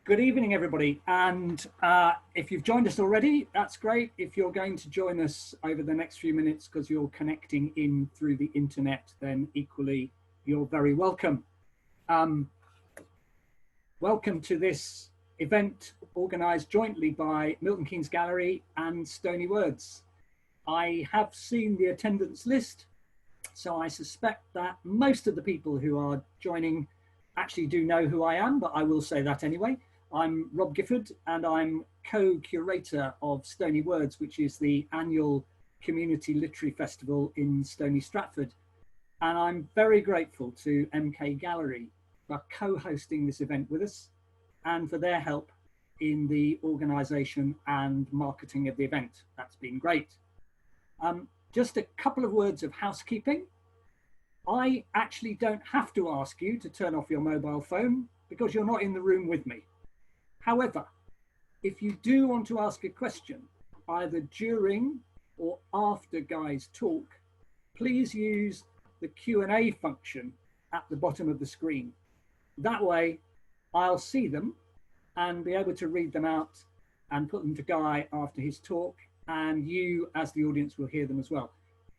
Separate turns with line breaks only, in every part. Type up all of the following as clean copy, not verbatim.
Good evening, everybody. And if you've joined us already, that's great. If you're going to join us over the next few minutes because you're connecting in through the internet, then equally, you're very welcome. Welcome to this event organised jointly by Milton Keynes Gallery and Stony Words. I have seen the attendance list, so I suspect that most of the people who are joining actually do know who I am, but I will say that anyway. I'm Rob Gifford and I'm co-curator of Stony Words, which is the annual community literary festival in Stony Stratford. And I'm very grateful to MK Gallery for co-hosting this event with us and for their help in the organisation and marketing of the event. That's been great. Just a couple of words of housekeeping. I actually don't have to ask you to turn off your mobile phone because you're not in the room with me. However, if you do want to ask a question, either during or after Guy's talk, please use the Q&A function at the bottom of the screen. That way, I'll see them and be able to read them out and put them to Guy after his talk, and you as the audience will hear them as well.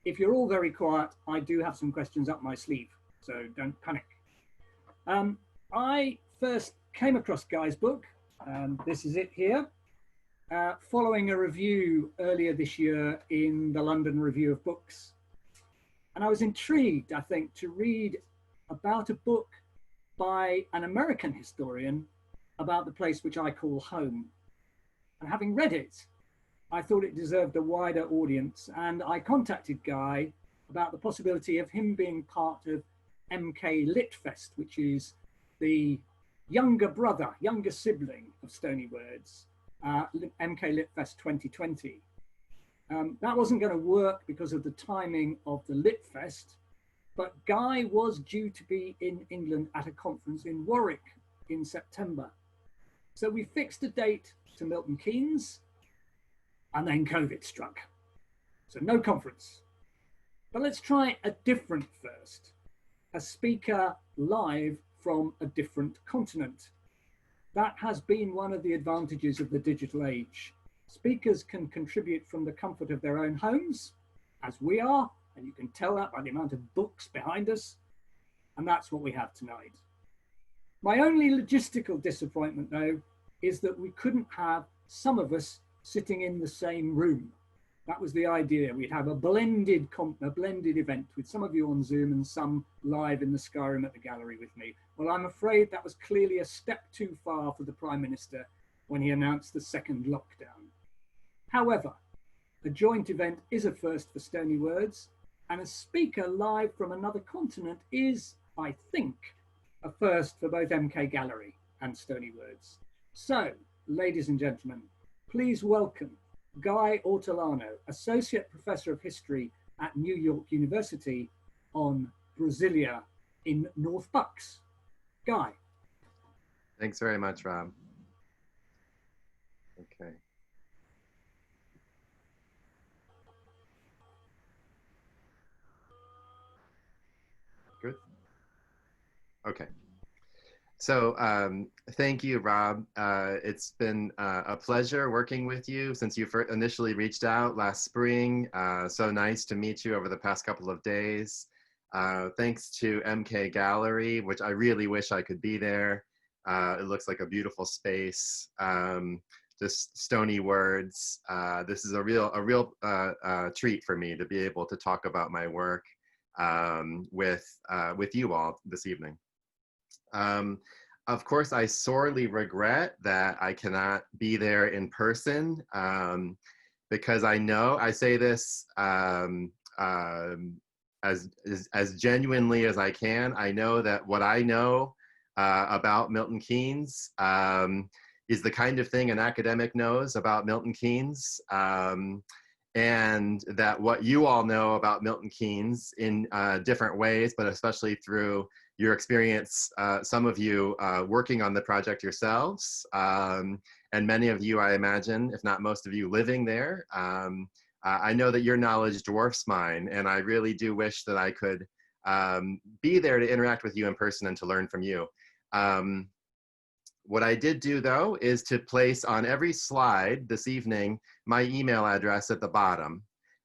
If you're all very quiet, I do have some questions up my sleeve, so don't panic. I first came across Guy's book, this is it here, following a review earlier this year in the London Review of Books. And I was intrigued, I think, to read about a book by an American historian about the place which I call home. And having read it, I thought it deserved a wider audience, and I contacted Guy about the possibility of him being part of MK Litfest, which is the younger sibling of Stony Words, MK Litfest 2020. That wasn't going to work because of the timing of the Litfest, but Guy was due to be in England at a conference in Warwick in September. So we fixed a date to Milton Keynes, and then COVID struck. So no conference. But let's try a different first. A speaker live from a different continent. That has been one of the advantages of the digital age. Speakers can contribute from the comfort of their own homes, as we are, and you can tell that by the amount of books behind us, and that's what we have tonight. My only logistical disappointment, though, is that we couldn't have some of us sitting in the same room. That was the idea. We'd have a blended event with some of you on Zoom and some live in the Sky Room at the gallery with me. Well, I'm afraid that was clearly a step too far for the Prime Minister when he announced the second lockdown. However, a joint event is a first for Stony Words, and a speaker live from another continent is, I think, a first for both MK Gallery and Stony Words. So, ladies and gentlemen, please welcome Guy Ortolano, Associate Professor of History at New York University on Brasília in North Bucks. Guy.
Thanks very much, Rob. Okay. Good. Okay. So thank you, Rob. It's been a pleasure working with you since you initially reached out last spring. So nice to meet you over the past couple of days. Thanks to MK Gallery, which I really wish I could be there. It looks like a beautiful space. Just Stony Words. This is a real treat for me to be able to talk about my work with you all this evening. Of course, I sorely regret that I cannot be there in person because I say this as genuinely as I can. I know that what I know about Milton Keynes is the kind of thing an academic knows about Milton Keynes, and that what you all know about Milton Keynes in different ways, but especially through your experience, some of you working on the project yourselves, and many of you, I imagine, if not most of you, living there. I know that your knowledge dwarfs mine, and I really do wish that I could be there to interact with you in person and to learn from you. What I did do though is to place on every slide this evening my email address at the bottom.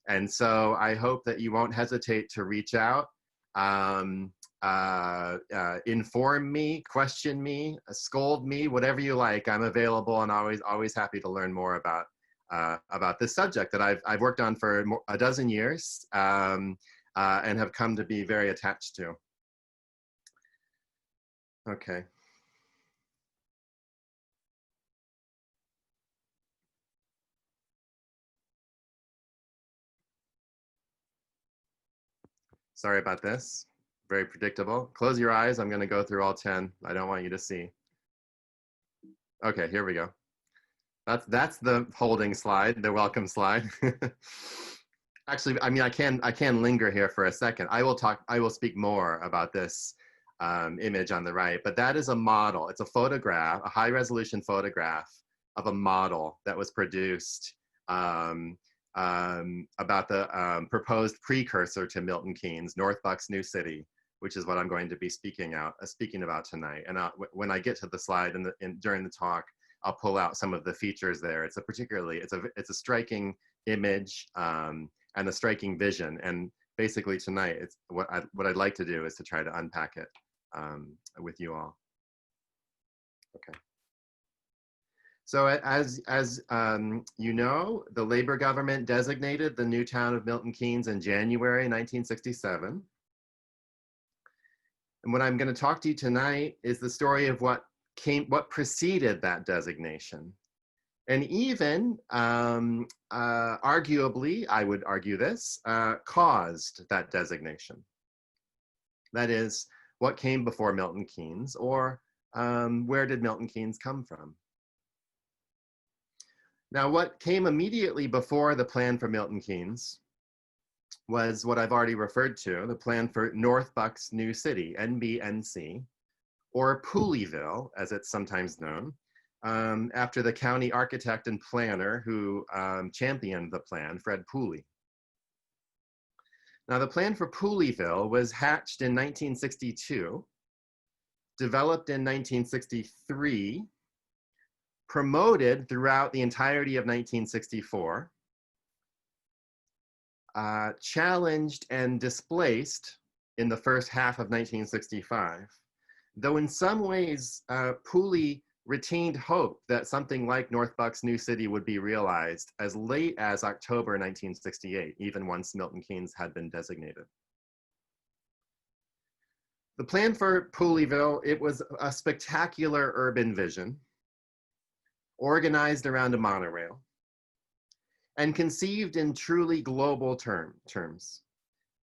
And so I hope that you won't hesitate to reach out, inform me, question me, scold me, whatever you like. I'm available and always happy to learn more about this subject that I've worked on for a dozen years and have come to be very attached to. Okay. Sorry about this. Very predictable. Close your eyes. I'm going to go through all 10. I don't want you to see. Okay, here we go. That's the holding slide, the welcome slide. Actually, I mean, I can linger here for a second. I will speak more about this image on the right, but that is a model. It's a photograph, a high resolution photograph of a model that was produced about the proposed precursor to Milton Keynes, North Bucks New City, which is what I'm going to be speaking about tonight. And when I get to the slide during the talk, I'll pull out some of the features there. It's a striking image and a striking vision. And basically tonight, it's what I'd like to do is to try to unpack it with you all. Okay. So as you know, the Labor government designated the new town of Milton Keynes in January 1967. And what I'm going to talk to you tonight is the story of what preceded that designation. And even, arguably, I would argue this, caused that designation. That is, what came before Milton Keynes, or where did Milton Keynes come from? Now, what came immediately before the plan for Milton Keynes was what I've already referred to, the plan for North Bucks New City, NBNC, or Pulleyville, as it's sometimes known, after the county architect and planner who championed the plan, Fred Pooley. Now, the plan for Pulleyville was hatched in 1962, developed in 1963, promoted throughout the entirety of 1964, challenged and displaced in the first half of 1965, though in some ways, Pooley retained hope that something like North Bucks New City would be realized as late as October 1968, even once Milton Keynes had been designated. The plan for Pulleyville, it was a spectacular urban vision, organized around a monorail, and conceived in truly global terms.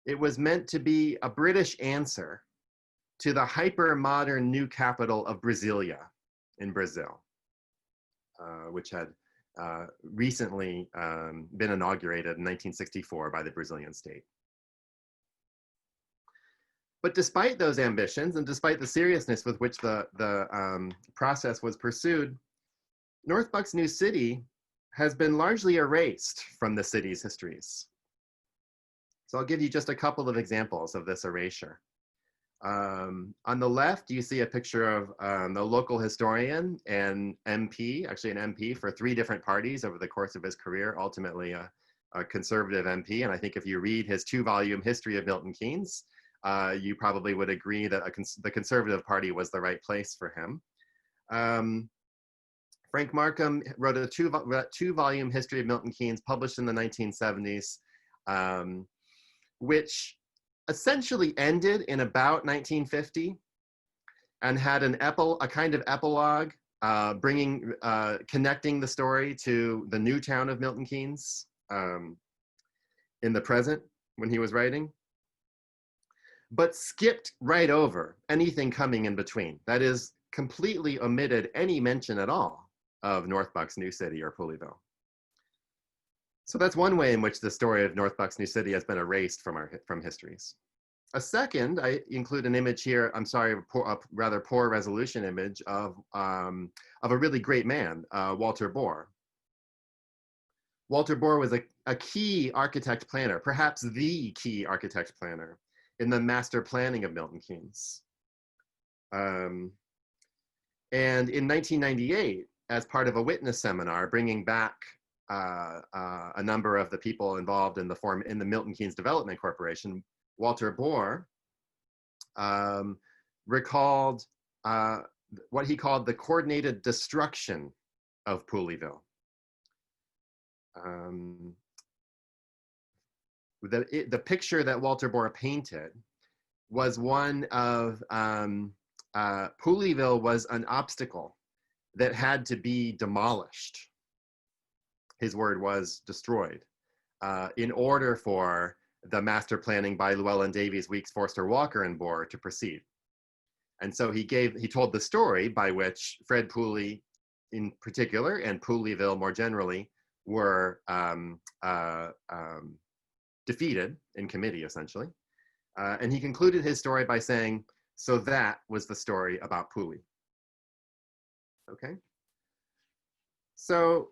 It was meant to be a British answer to the hyper-modern new capital of Brasília in Brazil, which had recently been inaugurated in 1964 by the Brazilian state. But despite those ambitions, and despite the seriousness with which the process was pursued, North Bucks New City has been largely erased from the city's histories. So I'll give you just a couple of examples of this erasure. On the left, you see a picture of the local historian and MP, actually an MP for 3 different parties over the course of his career, ultimately a conservative MP. And I think if you read his 2-volume history of Milton Keynes, you probably would agree that the Conservative Party was the right place for him. Frank Markham wrote a 2-volume history of Milton Keynes published in the 1970s, which essentially ended in about 1950 and had a kind of epilogue connecting the story to the new town of Milton Keynes in the present when he was writing, but skipped right over anything coming in between. That is, completely omitted any mention at all of North Bucks New City or Pulleyville. So that's one way in which the story of North Bucks New City has been erased from histories. A second, I include an image here, I'm sorry, a rather poor resolution image of a really great man, Walter Bohr. Walter Bohr was a key architect planner, perhaps the key architect planner in the master planning of Milton Keynes. And in 1998, as part of a witness seminar, bringing back a number of the people involved in the Milton Keynes Development Corporation, Walter Bohr recalled what he called the coordinated destruction of Pulleyville. The picture that Walter Bohr painted was one of Pulleyville was an obstacle that had to be demolished. His word was destroyed in order for the master planning by Llewellyn Davies, Weeks, Forster, Walker, and Bohr to proceed. And so he told the story by which Fred Pooley in particular and Pulleyville more generally were defeated in committee, essentially. And he concluded his story by saying, so that was the story about Pooley. Okay. So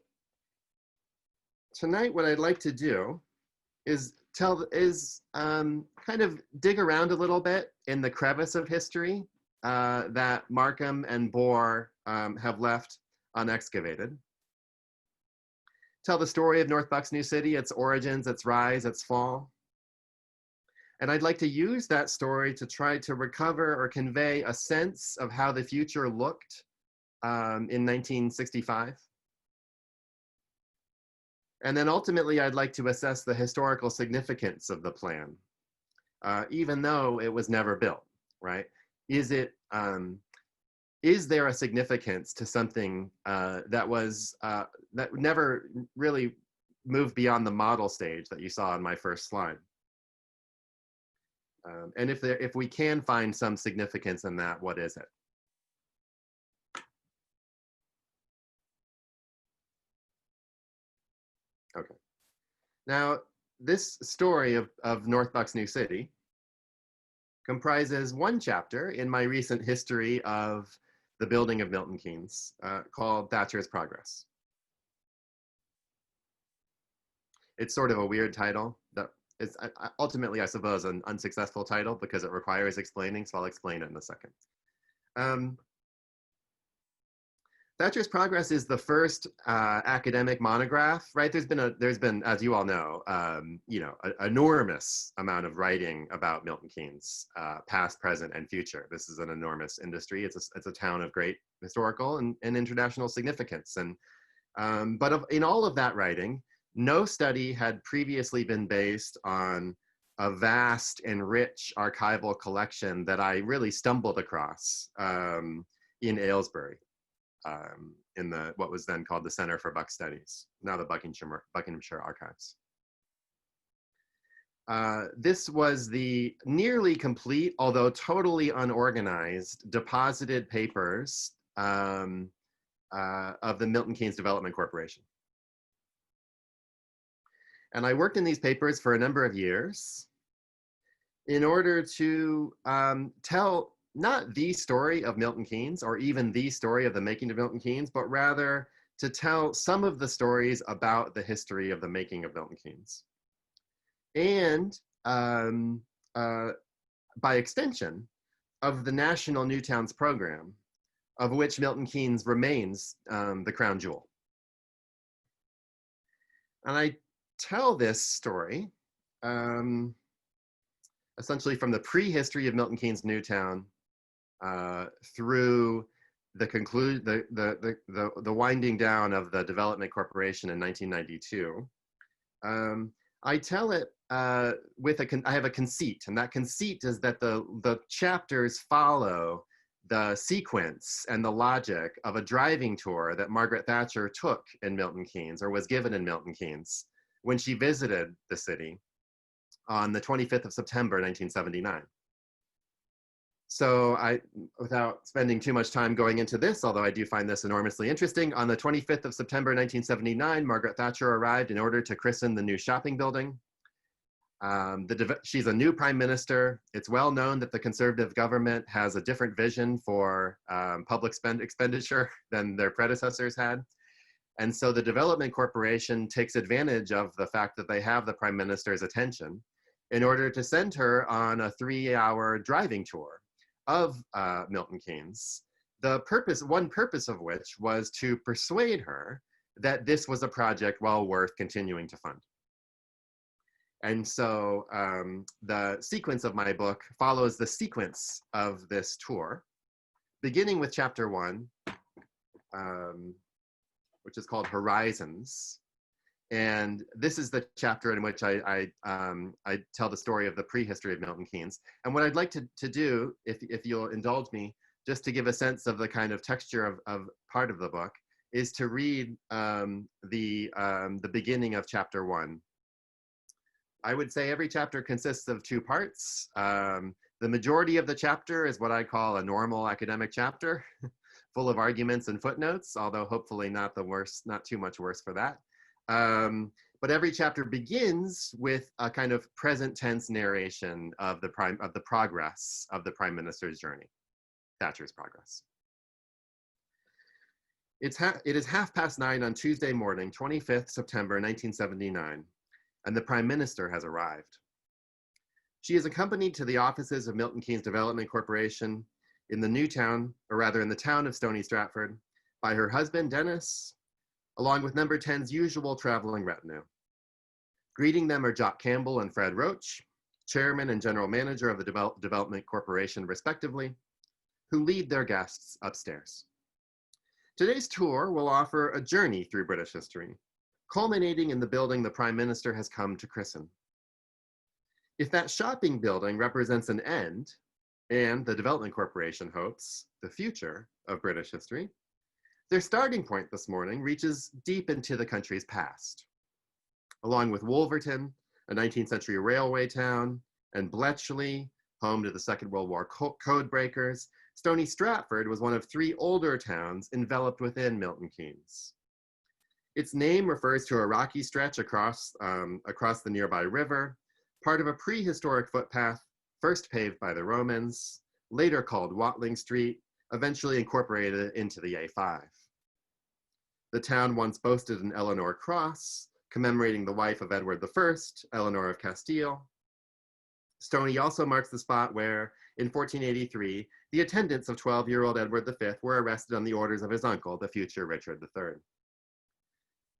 tonight, what I'd like to do is kind of dig around a little bit in the crevice of history that Markham and Bohr have left unexcavated. Tell the story of North Bucks New City, its origins, its rise, its fall. And I'd like to use that story to try to recover or convey a sense of how the future looked in 1965. And then ultimately, I'd like to assess the historical significance of the plan, even though it was never built, right? Is there a significance to something that never really moved beyond the model stage that you saw on my first slide? And if we can find some significance in that, what is it? Okay. Now, this story of North Bucks New City comprises one chapter in my recent history of the building of Milton Keynes called Thatcher's Progress. It's sort of a weird title that is ultimately, I suppose, an unsuccessful title because it requires explaining, so I'll explain it in a second. Thatcher's Progress is the first academic monograph, right? There's been, as you all know, an enormous amount of writing about Milton Keynes, past, present, and future. This is an enormous industry. It's a town of great historical and international significance. And in all of that writing, no study had previously been based on a vast and rich archival collection that I really stumbled across in Aylesbury. In what was then called the Center for Buck Studies, now the Buckinghamshire Archives. This was the nearly complete, although totally unorganized, deposited papers of the Milton Keynes Development Corporation. And I worked in these papers for a number of years in order to tell not the story of Milton Keynes or even the story of the making of Milton Keynes, but rather to tell some of the stories about the history of the making of Milton Keynes. And by extension, of the National New Towns program, of which Milton Keynes remains the crown jewel. And I tell this story essentially from the prehistory of Milton Keynes Newtown through the winding down of the Development Corporation in 1992. I tell it with I have a conceit, and that conceit is that the chapters follow the sequence and the logic of a driving tour that Margaret Thatcher took in Milton Keynes, or was given in Milton Keynes, when she visited the city on the 25th of September, 1979. So without spending too much time going into this, although I do find this enormously interesting, on the 25th of September, 1979, Margaret Thatcher arrived in order to christen the new shopping building. She's a new prime minister. It's well known that the Conservative government has a different vision for public expenditure than their predecessors had. And so the Development Corporation takes advantage of the fact that they have the prime minister's attention in order to send her on a 3-hour driving tour of Milton Keynes one purpose of which was to persuade her that this was a project well worth continuing to fund. And so the sequence of my book follows the sequence of this tour, beginning with chapter 1, which is called Horizons. And this is the chapter in which I tell the story of the prehistory of Milton Keynes. And what I'd like to do, if you'll indulge me, just to give a sense of the kind of texture of part of the book, is to read the beginning of chapter 1. I would say every chapter consists of 2 parts. The majority of the chapter is what I call a normal academic chapter, full of arguments and footnotes, although hopefully not too much worse for that. But every chapter begins with a kind of present tense narration of the progress of the Prime Minister's journey, Thatcher's progress. It is 9:30 on Tuesday morning, 25th September 1979, and the Prime Minister has arrived. She is accompanied to the offices of Milton Keynes Development Corporation in the new town, or rather in the town of Stony Stratford, by her husband, Dennis, along with number 10's usual traveling retinue. Greeting them are Jock Campbell and Fred Roach, chairman and general manager of the Development Corporation, respectively, who lead their guests upstairs. Today's tour will offer a journey through British history, culminating in the building the Prime Minister has come to christen. If that shopping building represents an end, and the Development Corporation hopes the future of British history, their starting point this morning reaches deep into the country's past. Along with Wolverton, a 19th century railway town, and Bletchley, home to the Second World War code breakers, Stony Stratford was one of 3 older towns enveloped within Milton Keynes. Its name refers to a rocky stretch across the nearby river, part of a prehistoric footpath, first paved by the Romans, later called Watling Street, eventually incorporated into the A5. The town once boasted an Eleanor Cross, commemorating the wife of Edward I, Eleanor of Castile. Stony also marks the spot where, in 1483, the attendants of 12-year-old Edward V were arrested on the orders of his uncle, the future Richard III.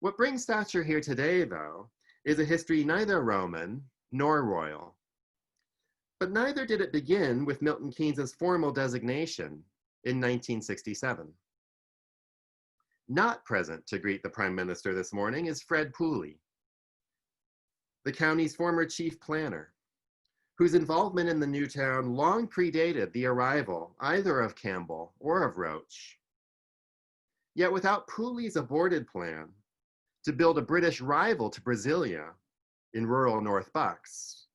What brings Thatcher here today, though, is a history neither Roman nor royal. But neither did it begin with Milton Keynes' formal designation in 1967. Not present to greet the Prime Minister this morning is Fred Pooley, the county's former chief planner, whose involvement in the new town long predated the arrival either of Campbell or of Roach. Yet without Pooley's aborted plan to build a British rival to Brasília in rural North Bucks,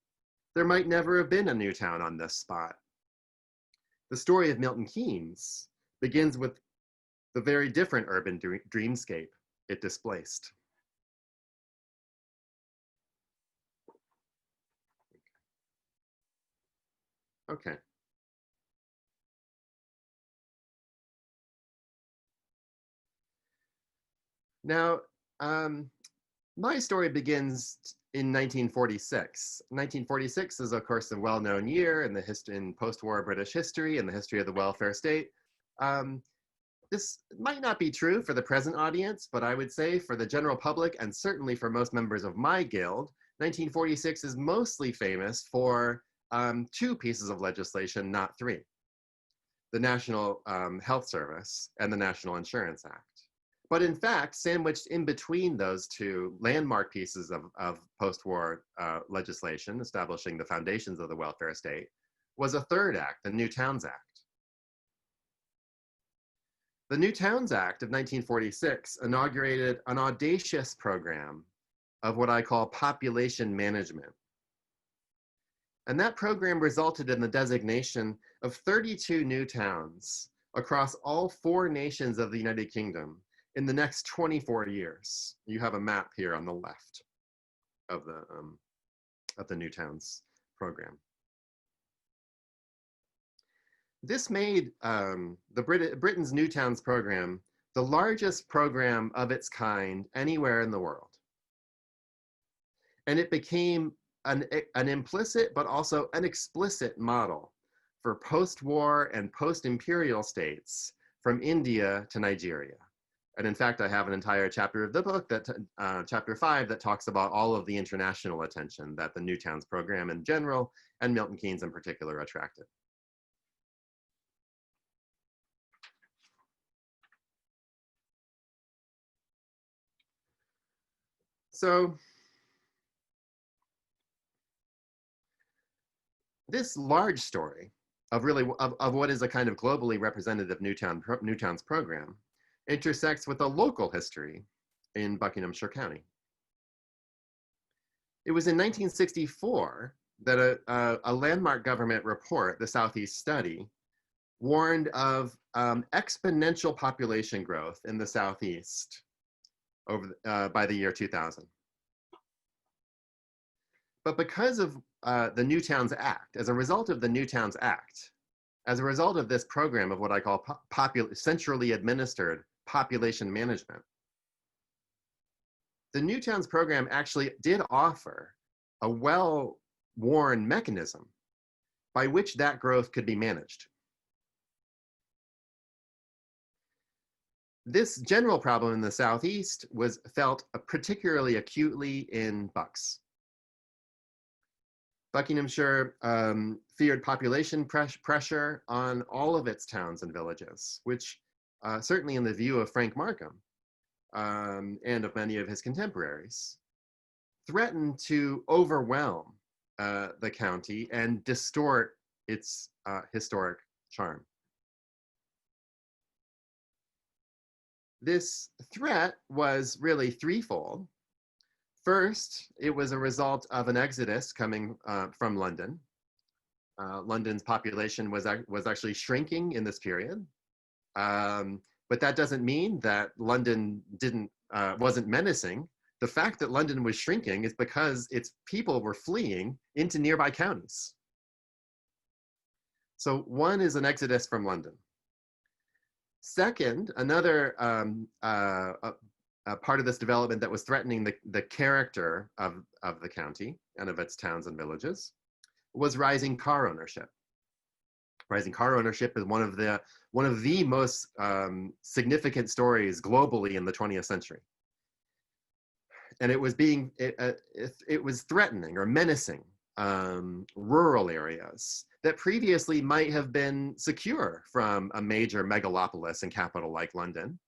there might never have been a new town on this spot. The story of Milton Keynes begins with the very different urban dreamscape it displaced. Okay. Now, my story begins in 1946. 1946 is, of course, a well-known year in post-war British history and the history of the welfare state. This might not be true for the present audience, but I would say for the general public and certainly for most members of my guild, 1946 is mostly famous for 2 pieces of legislation, not 3. The National Health Service and the National Insurance Act. But in fact, sandwiched in between those 2 landmark pieces of post-war legislation establishing the foundations of the welfare state was a 3rd act, the New Towns Act. The New Towns Act of 1946 inaugurated an audacious program of what I call population management. And that program resulted in the designation of 32 new towns across all 4 nations of the United Kingdom in the next 24 years. You have a map here on the left of the New Towns program. This made Britain's New Towns program the largest program of its kind anywhere in the world. And it became an implicit but also an explicit model for post-war and post-imperial states from India to Nigeria. And in fact, I have an entire chapter of the book, that chapter 5, that talks about all of the international attention that the New Towns program in general and Milton Keynes in particular attracted. So this large story of what is a kind of globally representative New Towns program intersects with a local history in Buckinghamshire County. It was in 1964 that a landmark government report, the Southeast Study, warned of exponential population growth in the Southeast by the year 2000. But because of the New Towns Act, as a result of the New Towns Act, as a result of this program of what I call centrally administered population management, the New Towns program actually did offer a well-worn mechanism by which that growth could be managed. This general problem in the Southeast was felt particularly acutely in Bucks. Buckinghamshire feared population pressure on all of its towns and villages, which certainly in the view of Frank Markham and of many of his contemporaries, threatened to overwhelm the county and distort its historic charm. This threat was really threefold. First, it was a result of an exodus coming from London. London's population was actually shrinking in this period. But that doesn't mean that London wasn't menacing. The fact that London was shrinking is because its people were fleeing into nearby counties. So one is an exodus from London. Second, another part of this development that was threatening the character of the county and of its towns and villages was rising car ownership. Rising car ownership is one of the most significant stories globally in the 20th century. And it was threatening or menacing rural areas that previously might have been secure from a major megalopolis and capital like London.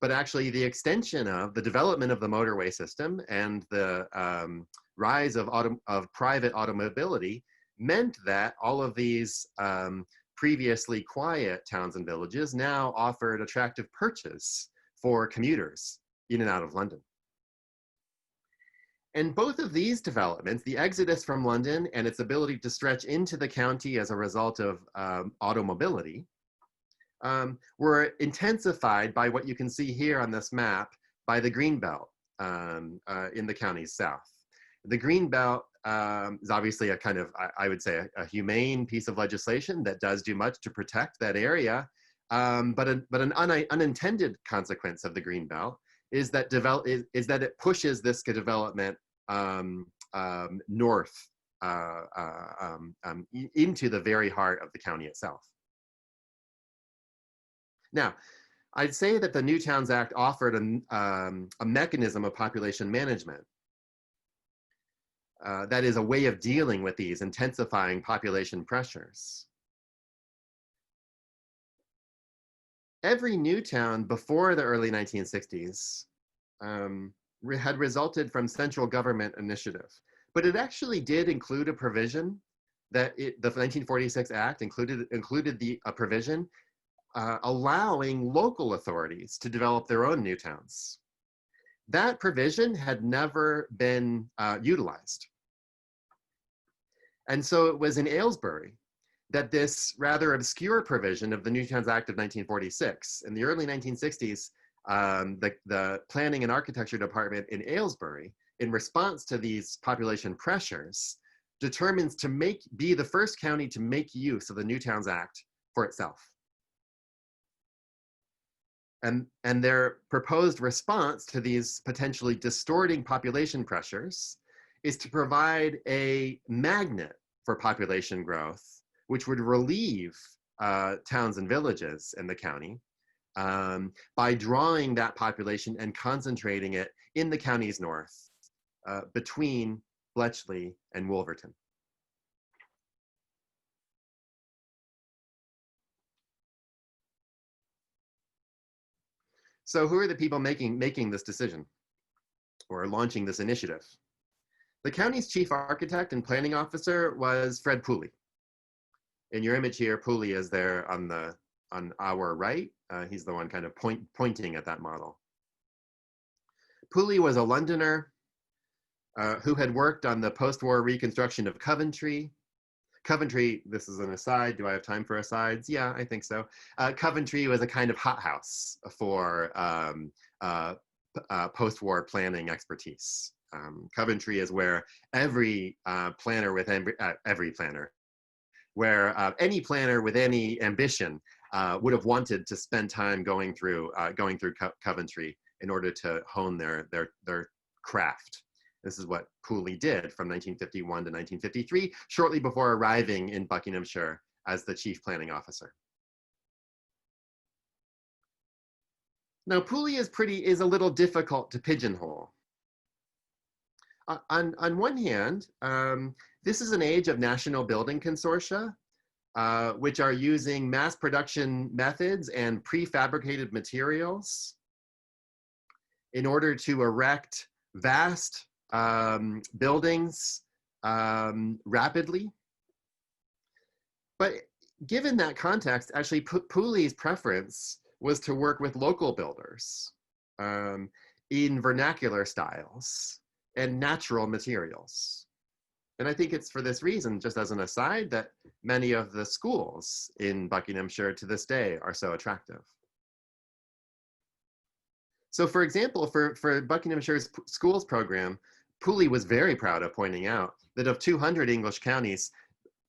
But actually the extension of the development of the motorway system and the rise of private automobility meant that all of these previously quiet towns and villages now offered attractive perches for commuters in and out of London. And both of these developments, the exodus from London and its ability to stretch into the county as a result of automobility, were intensified by what you can see here on this map by the Greenbelt in the county's south. The Greenbelt is obviously a kind of, I would say, a humane piece of legislation that does do much to protect that area, but an unintended consequence of the Greenbelt is that it pushes this development north into the very heart of the county itself. Now, I'd say that the New Towns Act offered a mechanism of population management. That is a way of dealing with these intensifying population pressures. Every new town before the early 1960s had resulted from central government initiative, but it actually did include a provision that the 1946 Act included a provision allowing local authorities to develop their own new towns. That provision had never been utilized. And so it was in Aylesbury that this rather obscure provision of the New Towns Act of 1946, in the early 1960s, the Planning and Architecture Department in Aylesbury, in response to these population pressures, determines to be the first county to make use of the New Towns Act for itself. And their proposed response to these potentially distorting population pressures is to provide a magnet for population growth, which would relieve towns and villages in the county by drawing that population and concentrating it in the counties north, between Bletchley and Wolverton. So who are the people making this decision or launching this initiative? The county's chief architect and planning officer was Fred Pooley. In your image here, Pooley is there on our right. He's the one kind of pointing at that model. Pooley was a Londoner who had worked on the post-war reconstruction of Coventry. Coventry, this is an aside. Do I have time for asides? Yeah, I think so. Coventry was a kind of hothouse for post-war planning expertise. Coventry is where every planner with any planner with any ambition would have wanted to spend time going through Coventry in order to hone their craft. This is what Pooley did from 1951 to 1953, shortly before arriving in Buckinghamshire as the chief planning officer. Now, Pooley is a little difficult to pigeonhole. On one hand, this is an age of national building consortia, which are using mass production methods and prefabricated materials in order to erect vast buildings rapidly. But given that context, actually Pooley's preference was to work with local builders in vernacular styles and natural materials. And I think it's for this reason, just as an aside, that many of the schools in Buckinghamshire to this day are so attractive. So for example, for Buckinghamshire's schools program, Pooley was very proud of pointing out that of 200 English counties,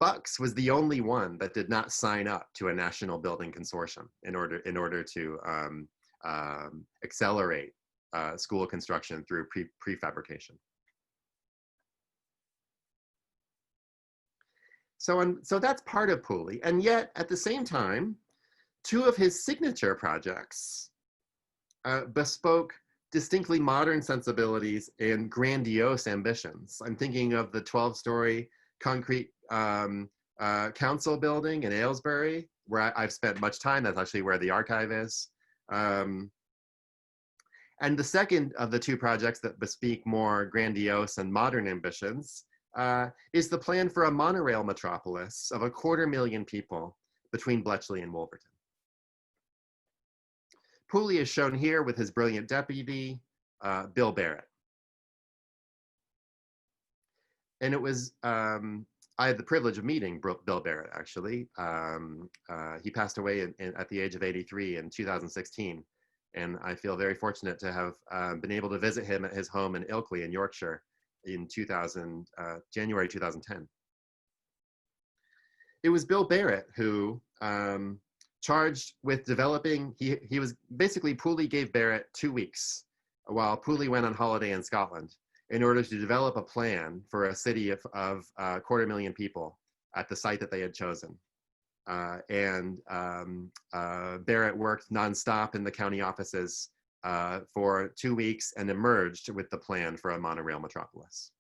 Bucks was the only one that did not sign up to a national building consortium in order to accelerate school construction through prefabrication. So that's part of Pooley. And yet, at the same time, two of his signature projects bespoke distinctly modern sensibilities and grandiose ambitions. I'm thinking of the 12-story concrete council building in Aylesbury, where I've spent much time. That's actually where the archive is. And the second of the two projects that bespeak more grandiose and modern ambitions is the plan for a monorail metropolis of 250,000 people between Bletchley and Wolverton. Pooley is shown here with his brilliant deputy, Bill Barrett. And it was, I had the privilege of meeting Bill Barrett, actually. He passed away at the age of 83 in 2016. And I feel very fortunate to have been able to visit him at his home in Ilkley in Yorkshire in January 2010. It was Bill Barrett who charged with developing, he was basically, Pooley gave Barrett 2 weeks while Pooley went on holiday in Scotland in order to develop a plan for a city of 250,000 people at the site that they had chosen. Barrett worked nonstop in the county offices for 2 weeks and emerged with the plan for a monorail metropolis.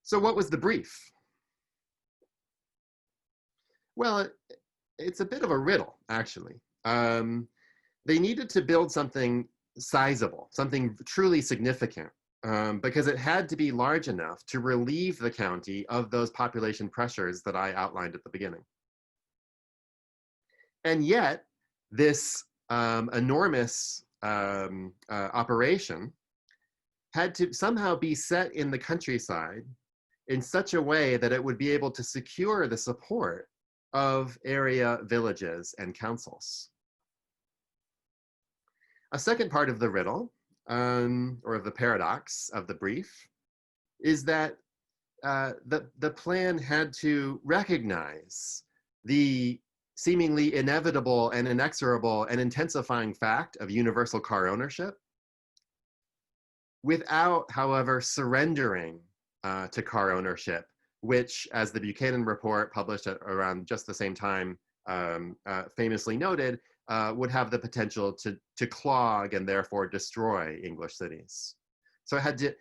So what was the brief? Well, it's a bit of a riddle, actually. They needed to build something sizable, something truly significant, because it had to be large enough to relieve the county of those population pressures that I outlined at the beginning. And yet, this enormous operation had to somehow be set in the countryside in such a way that it would be able to secure the support of area villages and councils. A second part of the riddle, or of the paradox of the brief, is that the plan had to recognize the seemingly inevitable and inexorable and intensifying fact of universal car ownership, without, however, surrendering to car ownership which, as the Buchanan report published at around just the same time famously noted, would have the potential to clog and therefore destroy English cities. So it had to,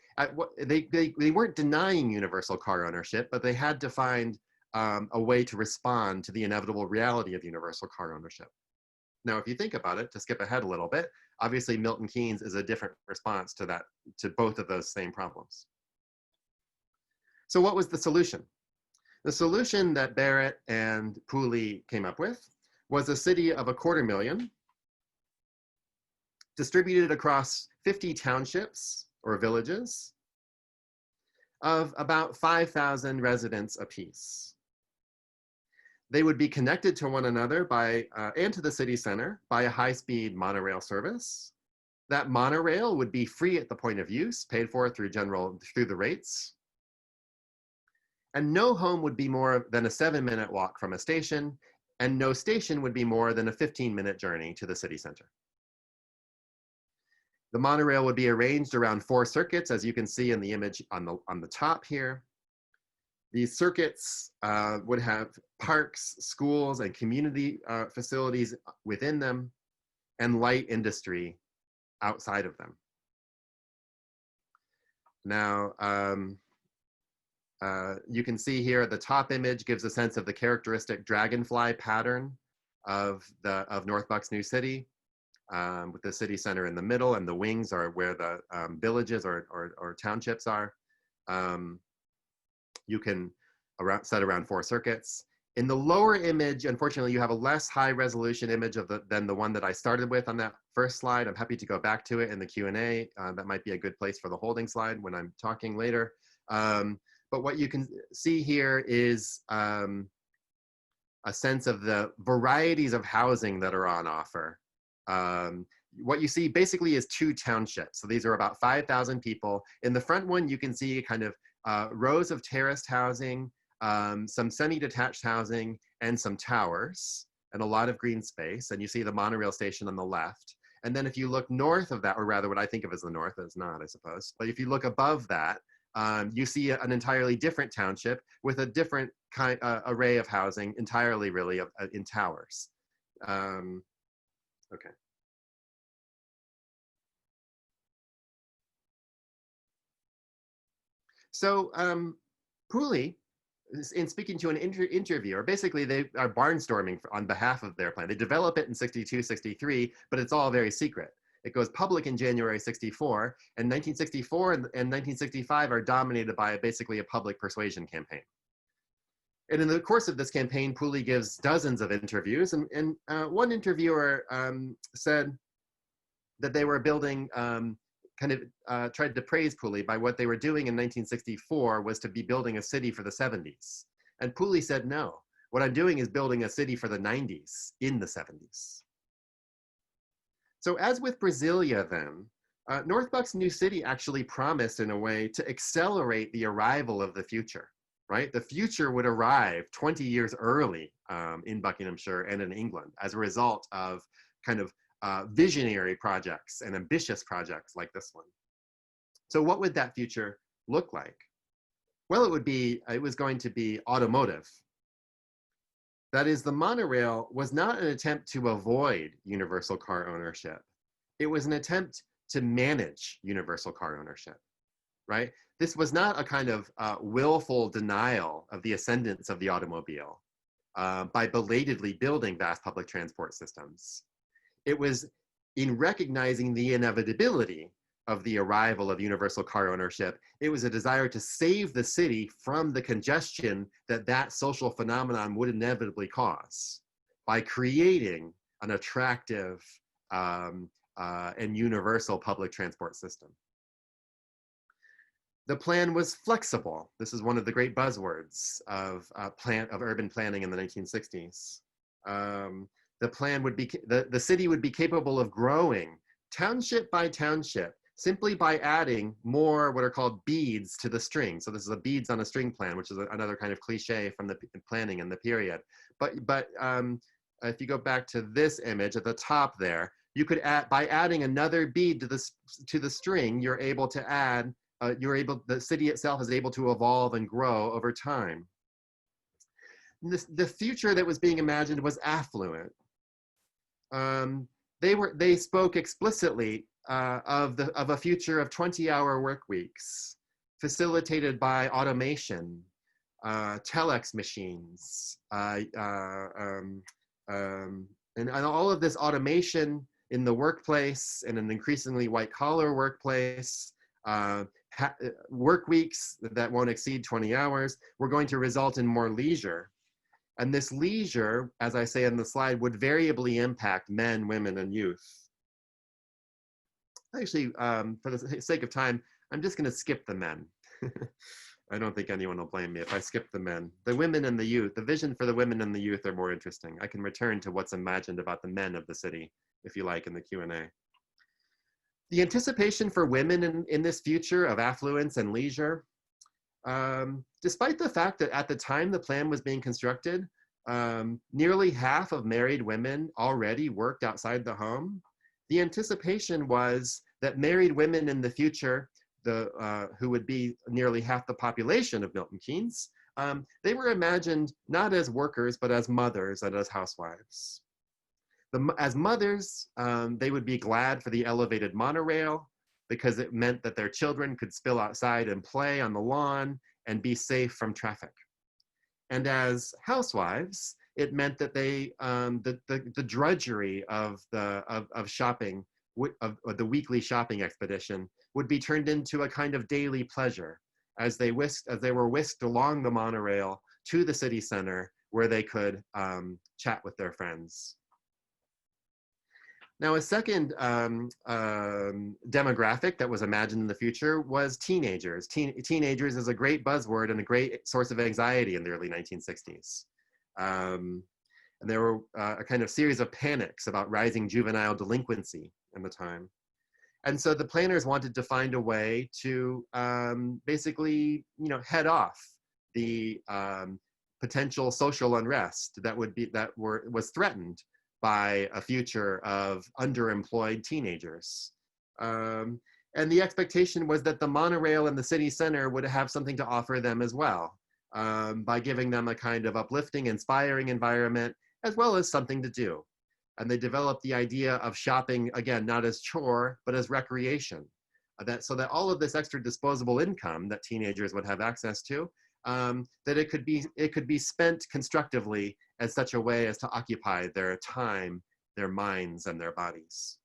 they weren't denying universal car ownership, but they had to find a way to respond to the inevitable reality of universal car ownership. Now, if you think about it, to skip ahead a little bit, obviously Milton Keynes is a different response to that, to both of those same problems. So what was the solution? The solution that Barrett and Pooley came up with was a city of 250,000 distributed across 50 townships or villages of about 5,000 residents apiece. They would be connected to one another by, and to the city center by a high-speed monorail service. That monorail would be free at the point of use, paid for through the rates. And no home would be more than a 7-minute walk from a station, and no station would be more than a 15-minute journey to the city center. The monorail would be arranged around 4 circuits, as you can see in the image on the top here. These circuits would have parks, schools, and community facilities within them, and light industry outside of them. Now, you can see here the top image gives a sense of the characteristic dragonfly pattern of North Bucks New City, with the city center in the middle, and the wings are where the villages or townships are. You can set around 4 circuits. In the lower image, unfortunately, you have a less high resolution image than the one that I started with on that first slide. I'm happy to go back to it in the Q&A. That might be a good place for the holding slide when I'm talking later. But what you can see here is a sense of the varieties of housing that are on offer. What you see basically is 2 townships. So these are about 5,000 people. In the front one, you can see kind of rows of terraced housing, some semi-detached housing, and some towers, and a lot of green space. And you see the monorail station on the left. And then if you look north of that, or rather what I think of as the north, it's not, I suppose. But if you look above that, you see an entirely different township with a different array of housing, entirely really in towers. Okay. So Pooley, in speaking to an interviewer, basically they are barnstorming on behalf of their plan. They develop it in 62, 63, but it's all very secret. It goes public in January 64, and 1964 and 1965 are dominated by basically a public persuasion campaign. And in the course of this campaign, Pooley gives dozens of interviews, and one interviewer said that they were building, tried to praise Pooley by what they were doing in 1964 was to be building a city for the 70s. And Pooley said, no, what I'm doing is building a city for the 90s in the 70s. So as with Brasília then, North Bucks New City actually promised in a way to accelerate the arrival of the future, right? The future would arrive 20 years early in Buckinghamshire and in England as a result of kind of visionary projects and ambitious projects like this one. So what would that future look like? Well, it was going to be automotive. That is, the monorail was not an attempt to avoid universal car ownership. It was an attempt to manage universal car ownership, right? This was not a kind of willful denial of the ascendance of the automobile by belatedly building vast public transport systems. It was in recognizing the inevitability of the arrival of universal car ownership. It was a desire to save the city from the congestion that social phenomenon would inevitably cause by creating an attractive and universal public transport system. The plan was flexible. This is one of the great buzzwords of urban planning in the 1960s. The plan would be, the city would be capable of growing township by township simply by adding more what are called beads to the string. So this is a beads on a string plan, which is another kind of cliche from the planning in the period. But if you go back to this image at the top there, you could add, by adding another bead to the string, you're able to add the city itself is able to evolve and grow over time. The future that was being imagined was affluent. They spoke explicitly of a future of 20-hour work weeks, facilitated by automation, telex machines, and all of this automation in the workplace, in an increasingly white-collar workplace, work weeks that won't exceed 20 hours, were going to result in more leisure. And this leisure, as I say in the slide, would variably impact men, women, and youth. Actually, for the sake of time, I'm just going to skip the men. I don't think anyone will blame me if I skip the men. The women and the youth, the vision for the women and the youth are more interesting. I can return to what's imagined about the men of the city, if you like, in the Q&A. The anticipation for women in this future of affluence and leisure, despite the fact that at the time the plan was being constructed, nearly half of married women already worked outside the home, the anticipation was that married women in the future, who would be nearly half the population of Milton Keynes, they were imagined not as workers, but as mothers and as housewives. As mothers, they would be glad for the elevated monorail because it meant that their children could spill outside and play on the lawn and be safe from traffic. And as housewives, it meant that the drudgery of shopping, of the weekly shopping expedition, would be turned into a kind of daily pleasure as they were whisked along the monorail to the city center where they could chat with their friends. Now, a second demographic that was imagined in the future was teenagers. Teenagers is a great buzzword and a great source of anxiety in the early 1960s. And there were a kind of series of panics about rising juvenile delinquency in the time. And so the planners wanted to find a way to basically, head off the potential social unrest that was threatened by a future of underemployed teenagers. And the expectation was that the monorail in the city center would have something to offer them as well, by giving them a kind of uplifting, inspiring environment, as well as something to do. And they developed the idea of shopping, again, not as chore, but as recreation. So that all of this extra disposable income that teenagers would have access to, that it could be spent constructively as such a way as to occupy their time, their minds, and their bodies.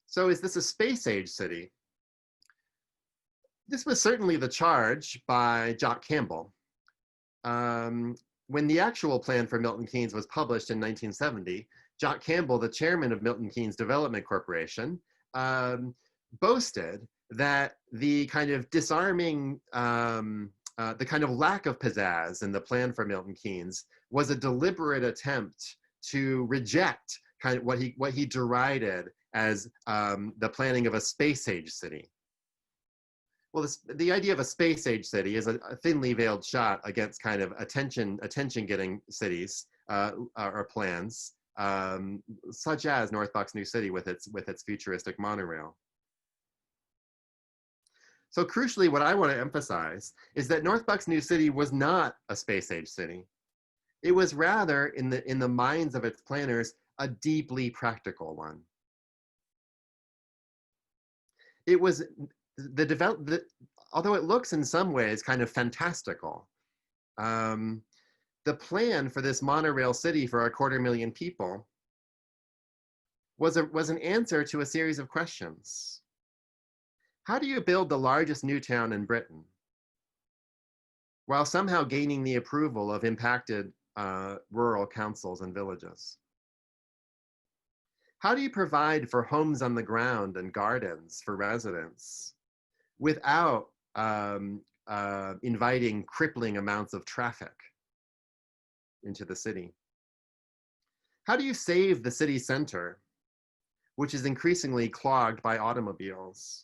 So is this a space-age city? This was certainly the charge by Jock Campbell. When the actual plan for Milton Keynes was published in 1970, Jock Campbell, the chairman of Milton Keynes Development Corporation, boasted that the kind of disarming, the kind of lack of pizzazz in the plan for Milton Keynes was a deliberate attempt to reject kind of what he derided as the planning of a space-age city. Well, the idea of a space-age city is a thinly veiled shot against kind of attention-getting cities or plans, such as North Bucks New City with its futuristic monorail. So crucially, what I want to emphasize is that North Bucks New City was not a space-age city. It was rather, in the minds of its planners, a deeply practical one. It was although it looks in some ways kind of fantastical, the plan for this monorail city for 250,000 people was an answer to a series of questions. How do you build the largest new town in Britain while somehow gaining the approval of impacted rural councils and villages? How do you provide for homes on the ground and gardens for residents without inviting crippling amounts of traffic into the city? How do you save the city center, which is increasingly clogged by automobiles?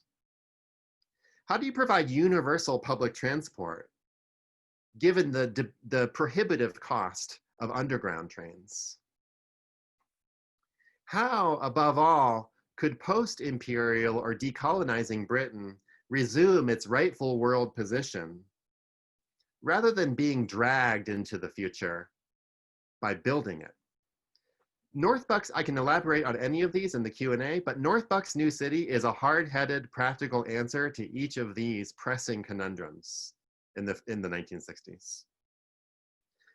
How do you provide universal public transport, given the prohibitive cost of underground trains? How, above all, could post-imperial or decolonizing Britain resume its rightful world position rather than being dragged into the future by building it? North Bucks, I can elaborate on any of these in the Q&A, but North Bucks New City is a hard-headed, practical answer to each of these pressing conundrums in the 1960s.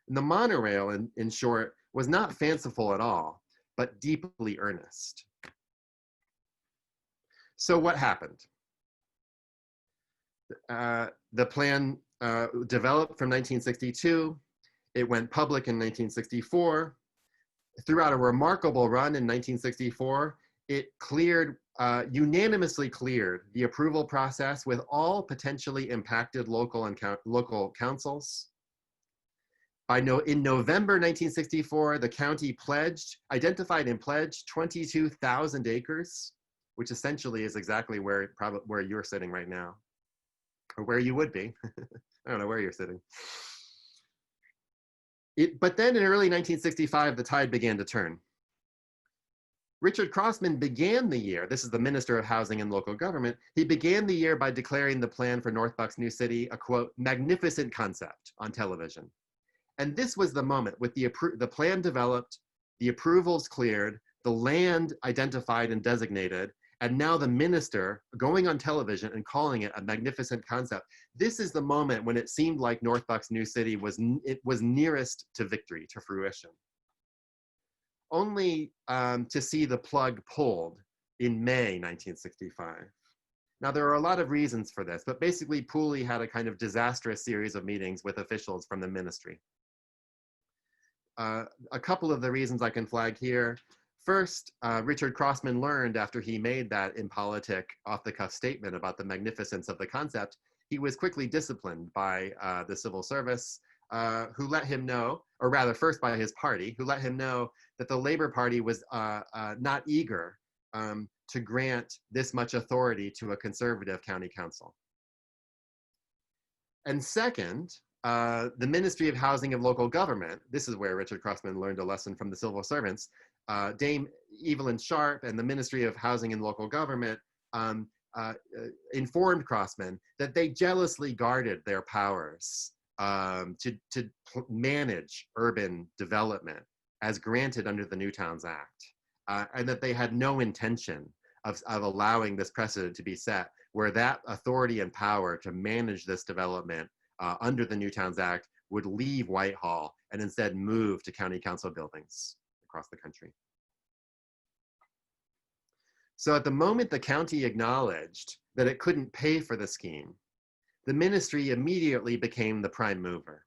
And the monorail, in short, was not fanciful at all, but deeply earnest. So what happened? The plan developed from 1962. It went public in 1964. Throughout a remarkable run in 1964, it cleared, unanimously cleared the approval process with all potentially impacted local councils. In November 1964, the county identified and pledged 22,000 acres, which essentially is exactly where you're sitting right now, or where you would be. I don't know where you're sitting. But then in early 1965, the tide began to turn. Richard Crossman began the year, this is the Minister of Housing and Local Government, he began the year by declaring the plan for North Bucks New City a, quote, magnificent concept on television. And this was the moment with the plan developed, the approvals cleared, the land identified and designated, and now the minister going on television and calling it a magnificent concept. This is the moment when it seemed like North Bucks New City was nearest to victory, to fruition. Only to see the plug pulled in May 1965. Now, there are a lot of reasons for this, but basically Pooley had a kind of disastrous series of meetings with officials from the ministry. A couple of the reasons I can flag here. First, Richard Crossman learned after he made that impolitic, off-the-cuff statement about the magnificence of the concept, he was quickly disciplined by the civil service, who let him know, or rather first by his party, who let him know that the Labor Party was not eager to grant this much authority to a conservative county council. And second, the Ministry of Housing and Local Government, this is where Richard Crossman learned a lesson from the civil servants, Dame Evelyn Sharp and the Ministry of Housing and Local Government informed Crossman that they jealously guarded their powers to manage urban development as granted under the New Towns Act, and that they had no intention of allowing this precedent to be set where that authority and power to manage this development under the New Towns Act would leave Whitehall and instead move to county council buildings across the country. So at the moment the county acknowledged that it couldn't pay for the scheme, the ministry immediately became the prime mover.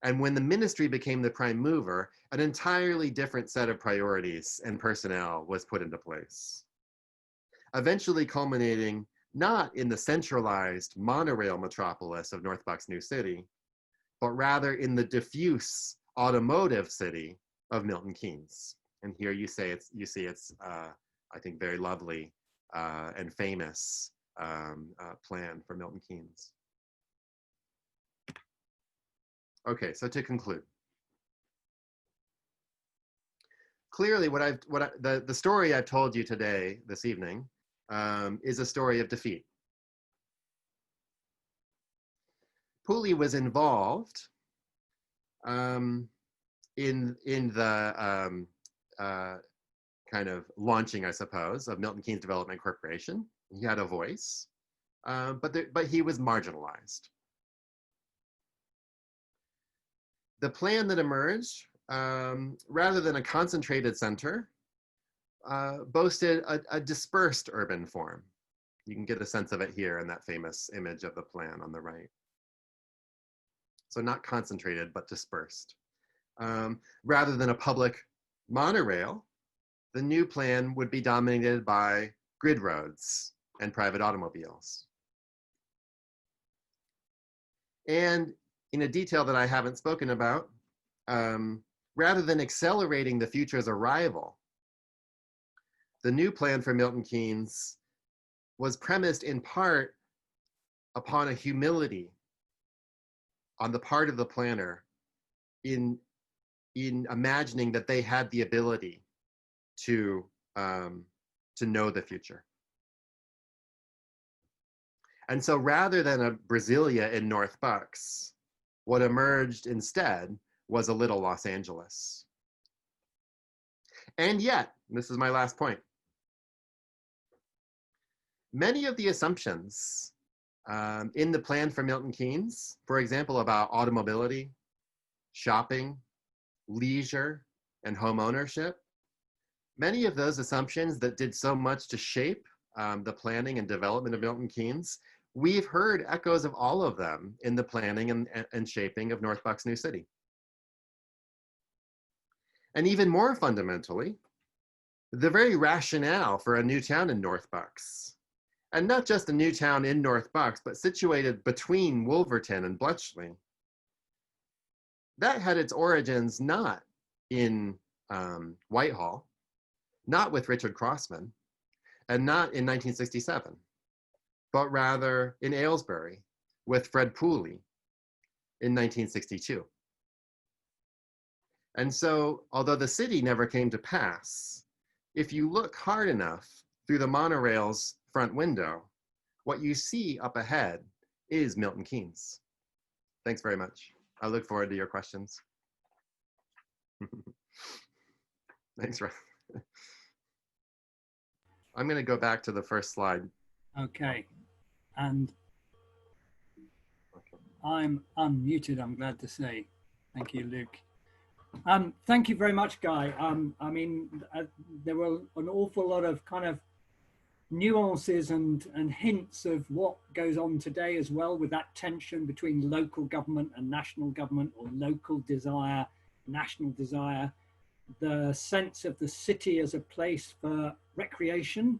And when the ministry became the prime mover, an entirely different set of priorities and personnel was put into place, eventually culminating not in the centralized monorail metropolis of North Bucks New City, but rather in the diffuse automotive city of Milton Keynes. And here you see it's I think, very lovely and famous plan for Milton Keynes. Okay, so to conclude, clearly the story I've told you today, this evening, is a story of defeat. Pooley was involved in the kind of launching, I suppose, of Milton Keynes Development Corporation. He had a voice, but he was marginalized. The plan that emerged, rather than a concentrated center, boasted a dispersed urban form. You can get a sense of it here in that famous image of the plan on the right. So not concentrated, but dispersed. Rather than a public monorail, the new plan would be dominated by grid roads and private automobiles. And in a detail that I haven't spoken about, rather than accelerating the future's arrival, the new plan for Milton Keynes was premised in part upon a humility on the part of the planner in in imagining that they had the ability to know the future. And so rather than a Brasília in North Bucks, what emerged instead was a little Los Angeles. And yet, this is my last point, many of the assumptions in the plan for Milton Keynes, for example, about automobility, shopping, leisure, and home ownership, many of those assumptions that did so much to shape the planning and development of Milton Keynes, we've heard echoes of all of them in the planning and shaping of North Bucks New City. And even more fundamentally, the very rationale for a new town in North Bucks, and not just a new town in North Bucks, but situated between Wolverton and Bletchley, that had its origins not in Whitehall, not with Richard Crossman, and not in 1967, but rather in Aylesbury with Fred Pooley in 1962. And so, although the city never came to pass, if you look hard enough through the monorail's front window, what you see up ahead is Milton Keynes. Thanks very much. I look forward to your questions. Thanks, Ryan. I'm going to go back to the first slide.
Okay. And I'm unmuted, I'm glad to say. Thank you, Luke. Thank you very much, Guy. I mean, there were an awful lot of kind of nuances and hints of what goes on today as well, with that tension between local government and national government, or local desire, national desire, the sense of the city as a place for recreation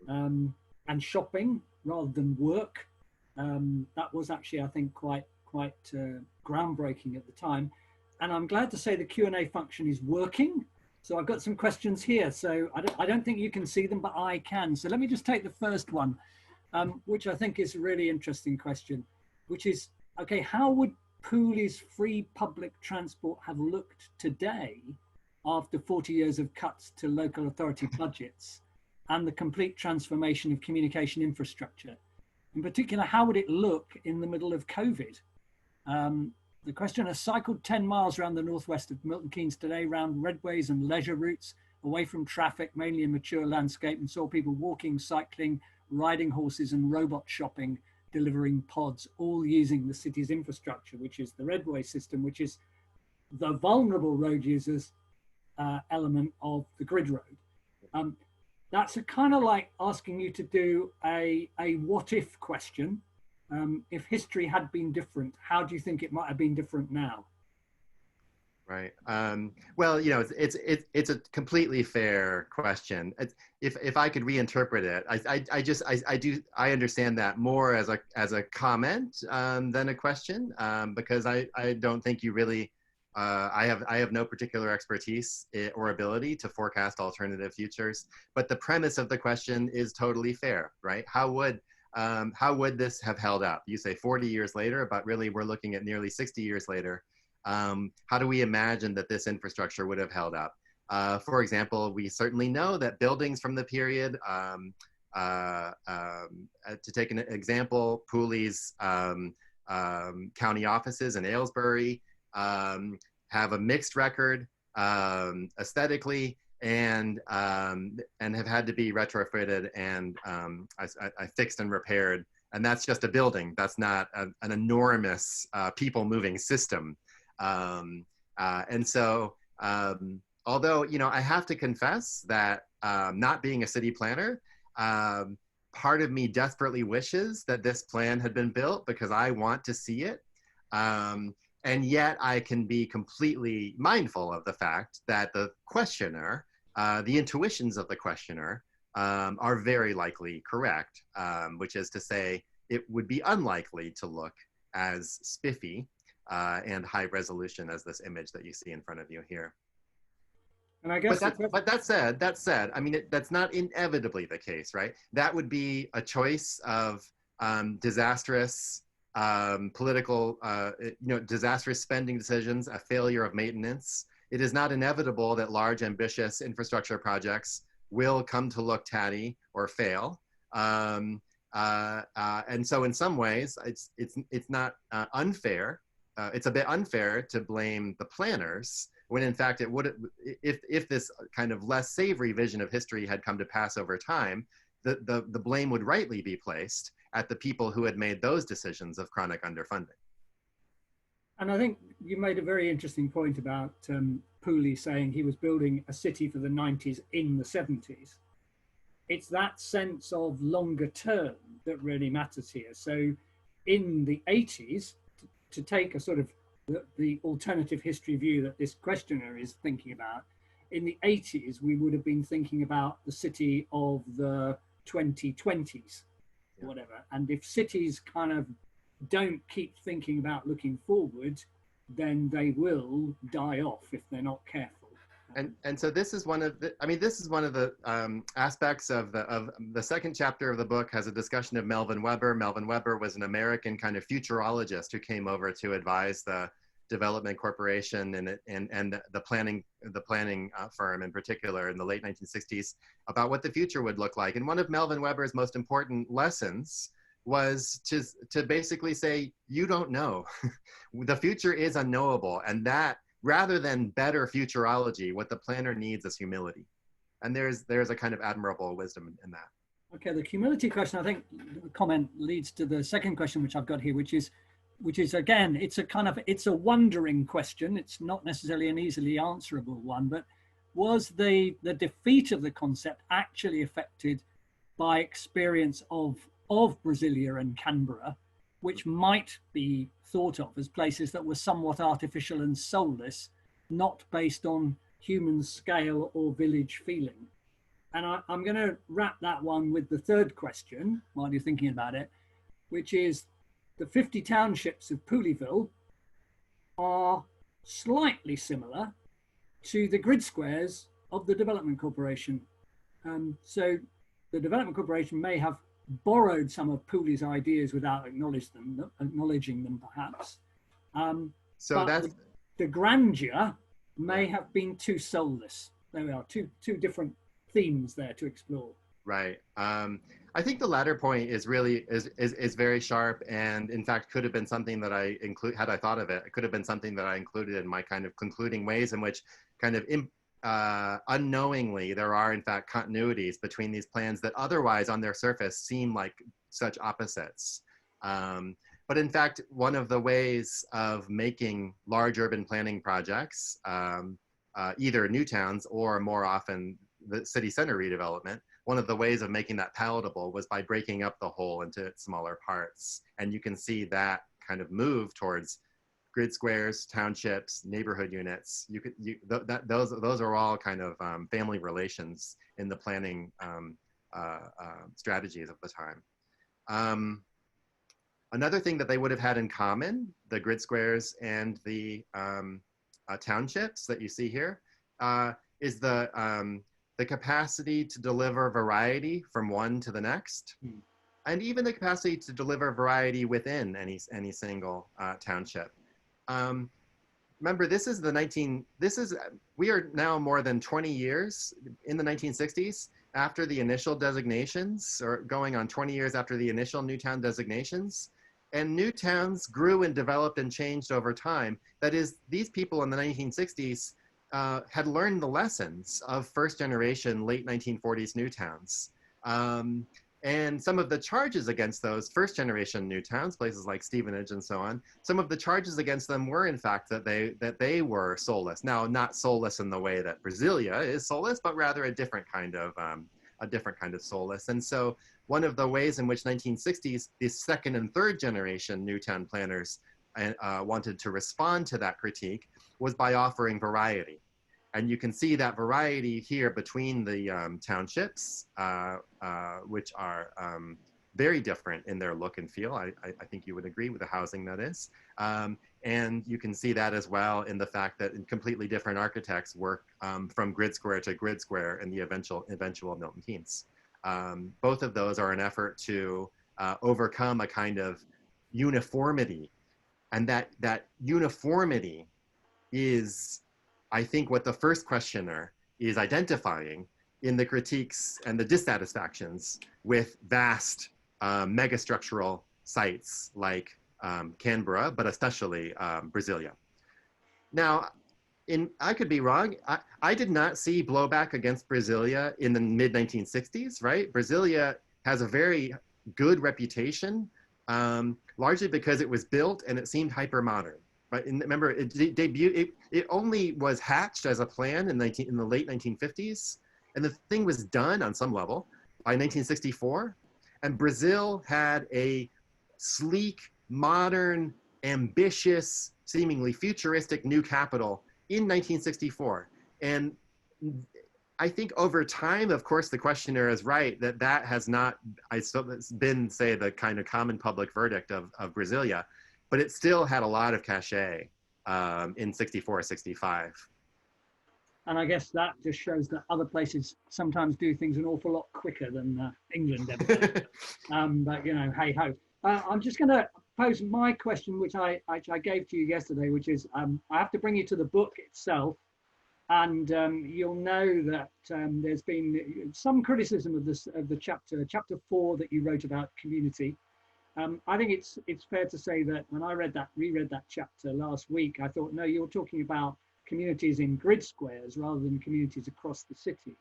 and shopping rather than work. That was actually, I think, quite groundbreaking at the time. And I'm glad to say the Q&A function is working. So I've got some questions here. So I don't think you can see them, but I can. So let me just take the first one, which I think is a really interesting question, which is, okay, how would Pooley's free public transport have looked today after 40 years of cuts to local authority budgets and the complete transformation of communication infrastructure? In particular, how would it look in the middle of COVID? The question has cycled 10 miles around the northwest of Milton Keynes today, round redways and leisure routes, away from traffic, mainly a mature landscape, and saw people walking, cycling, riding horses and robot shopping, delivering pods, all using the city's infrastructure, which is the redway system, which is the vulnerable road users element of the grid road. That's a kind of like asking you to do a what if question. If history had been different, how do you think it might have been different now?
Right. Well, you know, it's a completely fair question. If I could reinterpret it, I understand that more as a comment than a question, because I don't think you really. I have no particular expertise or ability to forecast alternative futures, but the premise of the question is totally fair, right? How would this have held up? You say 40 years later, but really we're looking at nearly 60 years later. How do we imagine that this infrastructure would have held up? For example, we certainly know that buildings from the period, to take an example, Pooley's county offices in Aylesbury have a mixed record aesthetically, and have had to be retrofitted and I fixed and repaired. And that's just a building. That's not an enormous people moving system. And so, although, you know, I have to confess that not being a city planner, part of me desperately wishes that this plan had been built because I want to see it. And yet I can be completely mindful of the fact that the questioner, the intuitions of the questioner are very likely correct, which is to say it would be unlikely to look as spiffy and high resolution as this image that you see in front of you here.
And I guess,
but that said, I mean, that's not inevitably the case, right? That would be a choice of disastrous political, disastrous spending decisions, a failure of maintenance, it is not inevitable that large, ambitious infrastructure projects will come to look tatty or fail. And so in some ways, it's not unfair. It's a bit unfair to blame the planners when in fact it would, if this kind of less savory vision of history had come to pass over time, the blame would rightly be placed at the people who had made those decisions of chronic underfunding.
And I think you made a very interesting point about Pooley saying he was building a city for the 90s in the 70s. It's that sense of longer term that really matters here. So in the 80s, to take a sort of the alternative history view that this questioner is thinking about, in the 80s, we would have been thinking about the city of the 2020s, or whatever. And if cities kind of don't keep thinking about looking forward, then they will die off if they're not careful.
And so this is one of the, I mean, this is one of the aspects of the second chapter of the book has a discussion of Melvin Webber. Melvin Webber was an American kind of futurologist who came over to advise the Development Corporation and the planning firm in particular in the late 1960s about what the future would look like. And one of Melvin Webber's most important lessons was to basically say, you don't know. The future is unknowable, and that rather than better futurology, what the planner needs is humility. And there's a kind of admirable wisdom in that.
Okay, the humility question, I think the comment leads to the second question, which I've got here, which is again, it's a wondering question. It's not necessarily an easily answerable one, but was the defeat of the concept actually affected by experience of Brasília and Canberra, which might be thought of as places that were somewhat artificial and soulless, not based on human scale or village feeling? And I'm going to wrap that one with the third question while you're thinking about it, which is the 50 townships of Pulleyville are slightly similar to the grid squares of the Development Corporation. So the Development Corporation may have borrowed some of Pooley's ideas without acknowledging them perhaps.
So that's
the grandeur may have been too soulless. There we are, two different themes there to explore.
Right. I think the latter point is really is very sharp, and in fact could have been something that I include had I thought of it. It could have been something that I included in my kind of concluding ways in which kind of unknowingly there are in fact continuities between these plans that otherwise on their surface seem like such opposites. But in fact, one of the ways of making large urban planning projects, either new towns or more often the city center redevelopment, one of the ways of making that palatable was by breaking up the whole into smaller parts. And you can see that kind of move towards grid squares, townships, neighborhood units. Those are all kind of family relations in the planning strategies of the time. Another thing that they would have had in common, the grid squares and the townships that you see here, is the capacity to deliver variety from one to the next, and even the capacity to deliver variety within any single township. Remember, we are now more than 20 years in the 1960s after the initial designations, or going on 20 years after the initial new town designations, and new towns grew and developed and changed over time. That is, these people in the 1960s had learned the lessons of first generation, late 1940s new towns. And some of the charges against those first generation new towns, places like Stevenage and so on, some of the charges against them were in fact that they were soulless. Now, not soulless in the way that Brasília is soulless, but rather a different kind of soulless. And so one of the ways in which 1960s, the second and third generation new town planners wanted to respond to that critique was by offering variety. And you can see that variety here between the townships, which are very different in their look and feel. I think you would agree with the housing that is. And you can see that as well in the fact that completely different architects work from grid square to grid square in the eventual Milton Keynes. Both of those are an effort to overcome a kind of uniformity. And that uniformity is I think what the first questioner is identifying in the critiques and the dissatisfactions with vast megastructural sites like Canberra, but especially Brasília. Now, I could be wrong. I did not see blowback against Brasília in the mid-1960s, right? Brasília has a very good reputation, largely because it was built and it seemed hyper-modern. Right? And remember, it only was hatched as a plan in the late 1950s, and the thing was done on some level by 1964. And Brazil had a sleek, modern, ambitious, seemingly futuristic new capital in 1964. And I think over time, of course, the questioner is right that has not been, say, the kind of common public verdict of Brasília, but it still had a lot of cachet in 64, 65.
And I guess that just shows that other places sometimes do things an awful lot quicker than England ever did. But, you know, hey ho. I'm just going to pose my question, which I gave to you yesterday, which is I have to bring you to the book itself. And you'll know that there's been some criticism of the chapter 4 that you wrote about community. I think it's fair to say that when I reread that chapter last week, I thought, no, you're talking about communities in grid squares rather than communities across the city.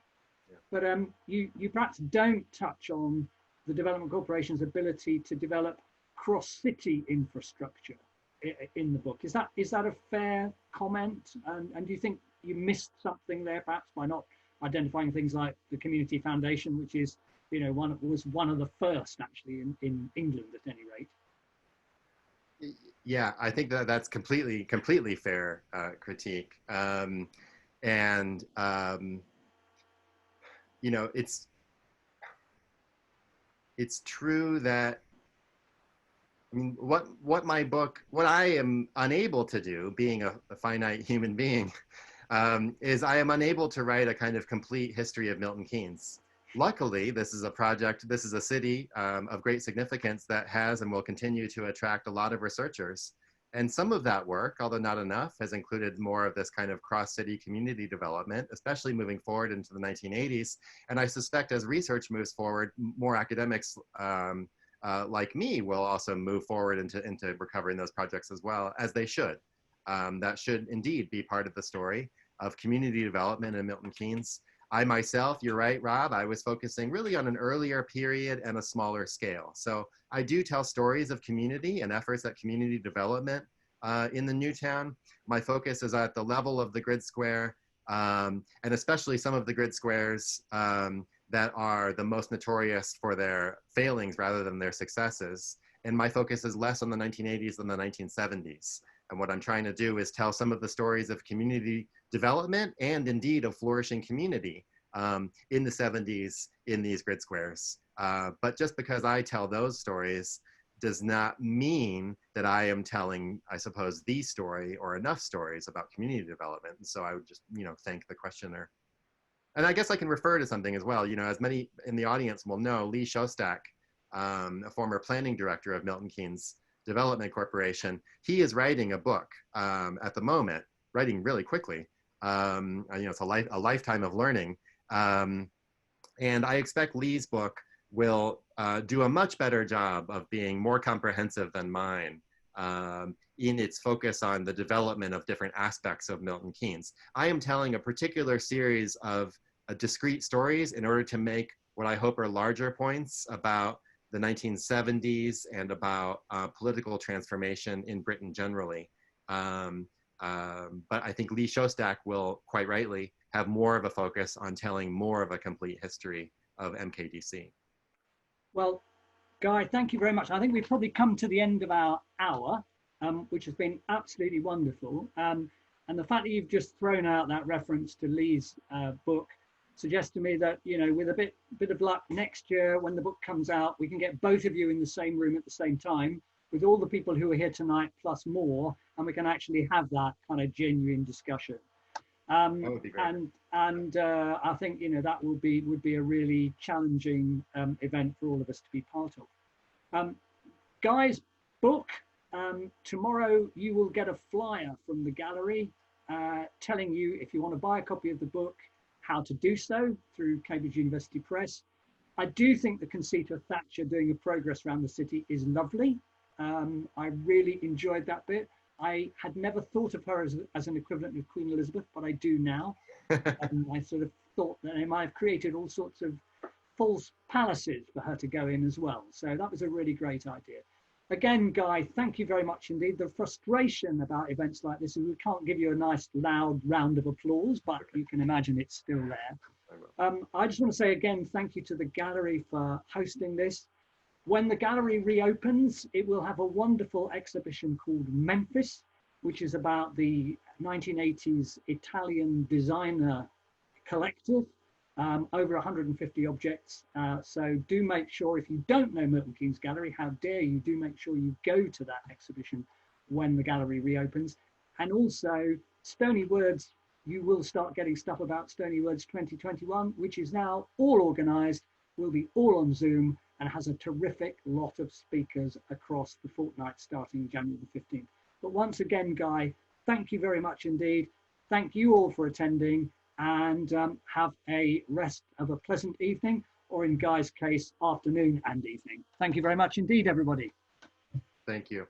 Yeah. But you perhaps don't touch on the Development Corporation's ability to develop cross-city infrastructure in the book. Is that a fair comment? And do you think you missed something there, perhaps, by not identifying things like the Community Foundation, which is, you know, was one of the first actually in England at any rate?
Yeah, I think that's completely fair critique. You know, it's true that, I mean, what I am unable to do, being a finite human being, is I am unable to write a kind of complete history of Milton Keynes. Luckily, this is a city of great significance that has and will continue to attract a lot of researchers. And some of that work, although not enough, has included more of this kind of cross-city community development, especially moving forward into the 1980s. And I suspect as research moves forward, more academics like me will also move forward into recovering those projects as well, as they should. That should indeed be part of the story of community development in Milton Keynes. I myself, you're right, Rob, I was focusing really on an earlier period and a smaller scale. So I do tell stories of community and efforts at community development in the new town. My focus is at the level of the grid square, and especially some of the grid squares that are the most notorious for their failings rather than their successes. And my focus is less on the 1980s than the 1970s. And what I'm trying to do is tell some of the stories of community development and indeed of flourishing community in the 70s in these grid squares. But just because I tell those stories does not mean that I am telling, I suppose, the story or enough stories about community development. And so I would just, you know, thank the questioner. And I guess I can refer to something as well. You know, as many in the audience will know, Lee Shostak, a former planning director of Milton Keynes Development Corporation, he is writing a book at the moment, writing really quickly. You know, it's a lifetime of learning. And I expect Lee's book will do a much better job of being more comprehensive than mine in its focus on the development of different aspects of Milton Keynes. I am telling a particular series of discrete stories in order to make what I hope are larger points about the 1970s and about political transformation in Britain generally. But I think Lee Shostak will, quite rightly, have more of a focus on telling more of a complete history of MKDC.
Well, Guy, thank you very much. I think we've probably come to the end of our hour, which has been absolutely wonderful. And the fact that you've just thrown out that reference to Lee's book suggests to me that, you know, with a bit of luck, next year when the book comes out, we can get both of you in the same room at the same time with all the people who are here tonight plus more, and we can actually have that kind of genuine discussion. That would be great. And I think, you know, that would be a really challenging event for all of us to be part of. Guy's book, tomorrow you will get a flyer from the gallery telling you, if you want to buy a copy of the book, how to do so through Cambridge University Press. I do think the conceit of Thatcher doing a progress around the city is lovely. I really enjoyed that bit. I had never thought of her as an equivalent of Queen Elizabeth, but I do now. I sort of thought that they might have created all sorts of false palaces for her to go in as well. So that was a really great idea. Again, Guy, thank you very much indeed. The frustration about events like this is we can't give you a nice loud round of applause, but you can imagine it's still there. I just want to say again, thank you to the gallery for hosting this. When the gallery reopens, it will have a wonderful exhibition called Memphis, which is about the 1980s Italian designer collective, over 150 objects. So do make sure, if you don't know Milton Keynes Gallery, how dare you, do make sure you go to that exhibition when the gallery reopens. And also Stony Words, you will start getting stuff about Stony Words 2021, which is now all organized, will be all on Zoom, and has a terrific lot of speakers across the fortnight starting January the 15th. But once again, Guy, thank you very much indeed. Thank you all for attending, and have a rest of a pleasant evening, or in Guy's case, afternoon and evening. Thank you very much indeed, everybody.
Thank you.